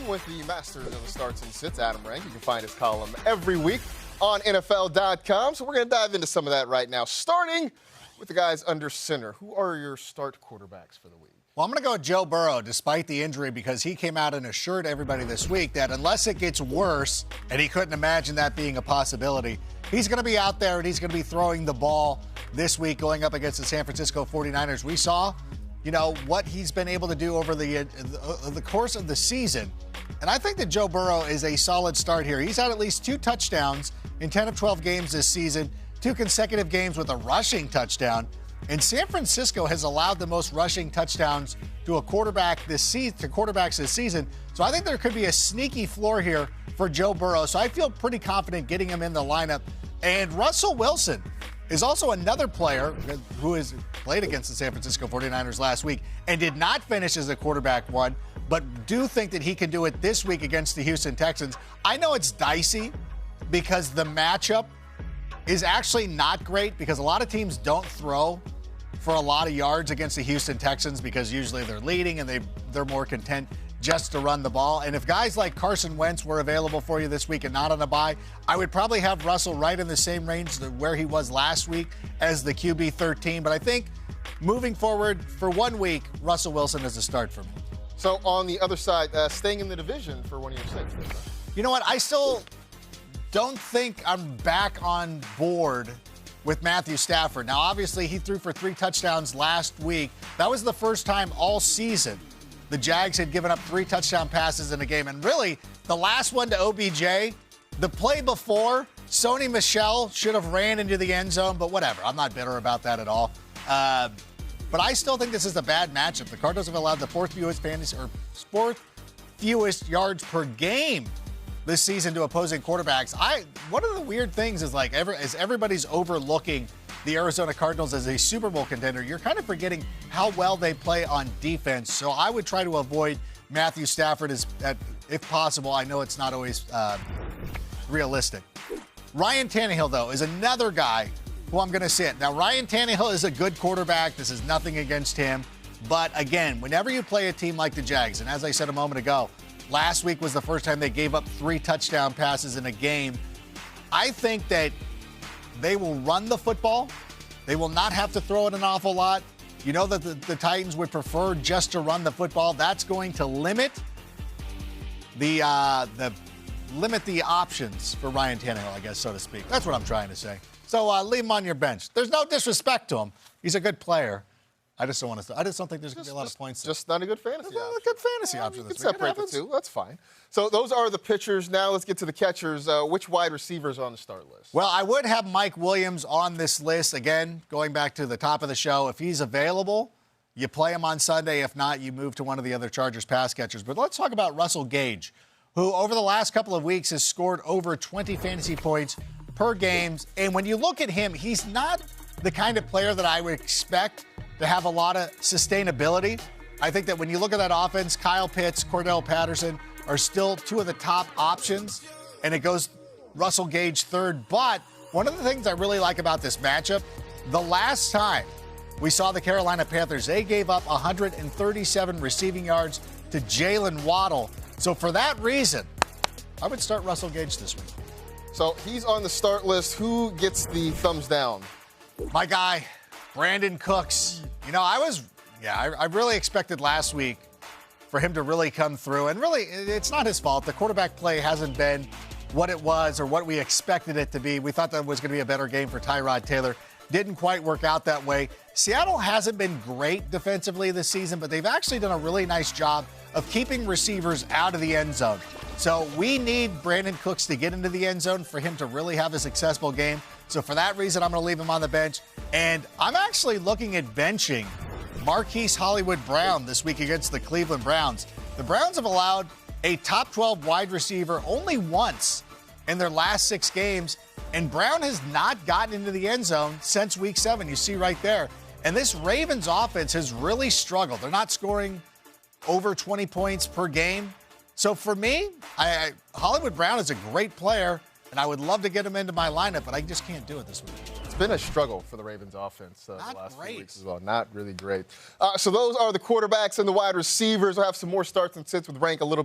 along with the masters of the starts and sits, Adam Rank. You can find his column every week on NFL.com. So we're going to dive into some of that right now, starting with the guys under center. Who are your start quarterbacks for the week? Well, I'm going to go with Joe Burrow, despite the injury, because he came out and assured everybody this week that unless it gets worse, and he couldn't imagine that being a possibility, he's going to be out there and he's going to be throwing the ball this week going up against the San Francisco 49ers. We saw, what he's been able to do over the course of the season. And I think that Joe Burrow is a solid start here. He's had at least 2 touchdowns in 10 of 12 games this season, 2 consecutive games with a rushing touchdown. And San Francisco has allowed the most rushing touchdowns to quarterbacks this season. So I think there could be a sneaky floor here for Joe Burrow. So I feel pretty confident getting him in the lineup. And Russell Wilson is also another player who has played against the San Francisco 49ers last week and did not finish as a quarterback one, but do think that he can do it this week against the Houston Texans. I know it's dicey because the matchup is actually not great because a lot of teams don't throw for a lot of yards against the Houston Texans because usually they're leading and they're more content just to run the ball. And if guys like Carson Wentz were available for you this week and not on a bye, I would probably have Russell right in the same range where he was last week as the QB 13. But I think moving forward for 1 week, Russell Wilson is a start for me. So on the other side, staying in the division for one of your six. You know what? I still don't think I'm back on board with Matthew Stafford. Now, obviously, he threw for 3 touchdowns last week. That was the first time all season the Jags had given up 3 touchdown passes in a game. And really, the last one to OBJ, the play before, Sony Michel should have ran into the end zone, but whatever. I'm not bitter about that at all. But I still think this is a bad matchup. The Cardinals have allowed the fourth fewest yards per game this season to opposing quarterbacks. One of the weird things is as everybody's overlooking the Arizona Cardinals as a Super Bowl contender, you're kind of forgetting how well they play on defense. So I would try to avoid Matthew Stafford if possible. I know it's not always realistic. Ryan Tannehill, though, is another guy who I'm going to sit. Now, Ryan Tannehill is a good quarterback. This is nothing against him. But again, whenever you play a team like the Jags, and as I said a moment ago, last week was the first time they gave up 3 touchdown passes in a game. I think that they will run the football. They will not have to throw it an awful lot. You know that the Titans would prefer just to run the football. That's going to limit the options for Ryan Tannehill, I guess, so to speak. That's what I'm trying to say. So leave him on your bench. There's no disrespect to him. He's a good player. I just don't think there's going to be a lot of points. Just not a good fantasy option. A good fantasy option this week. Separate the two. That's fine. So those are the pitchers. Now let's get to the catchers. Which wide receivers are on the start list? Well, I would have Mike Williams on this list. Again, going back to the top of the show, if he's available, you play him on Sunday. If not, you move to one of the other Chargers pass catchers. But let's talk about Russell Gage, who over the last couple of weeks has scored over 20 fantasy points per game. And when you look at him, he's not the kind of player that I would expect to have a lot of sustainability. I think that when you look at that offense, Kyle Pitts, Cordell Patterson are still 2 of the top options, and it goes Russell Gage third. But one of the things I really like about this matchup, the last time we saw the Carolina Panthers, they gave up 137 receiving yards to Jalen Waddle. So for that reason, I would start Russell Gage this week. So he's on the start list. Who gets the thumbs down? My guy, Brandon Cooks. I really expected last week for him to really come through. And really, it's not his fault. The quarterback play hasn't been what it was or what we expected it to be. We thought that was going to be a better game for Tyrod Taylor. Didn't quite work out that way. Seattle hasn't been great defensively this season, but they've actually done a really nice job of keeping receivers out of the end zone. So we need Brandon Cooks to get into the end zone for him to really have a successful game. So for that reason, I'm going to leave him on the bench. And I'm actually looking at benching Marquise Hollywood Brown this week against the Cleveland Browns. The Browns have allowed a top 12 wide receiver only once in their last 6 games, and Brown has not gotten into the end zone since week 7. You see right there. And this Ravens offense has really struggled. They're not scoring over 20 points per game. So for me, Hollywood Brown is a great player, and I would love to get him into my lineup, but I just can't do it this week. It's been a struggle for the Ravens offense the last great. few weeks as well. Not really great. So those are the quarterbacks and the wide receivers. We'll have some more starts and sits with Rank a little bit.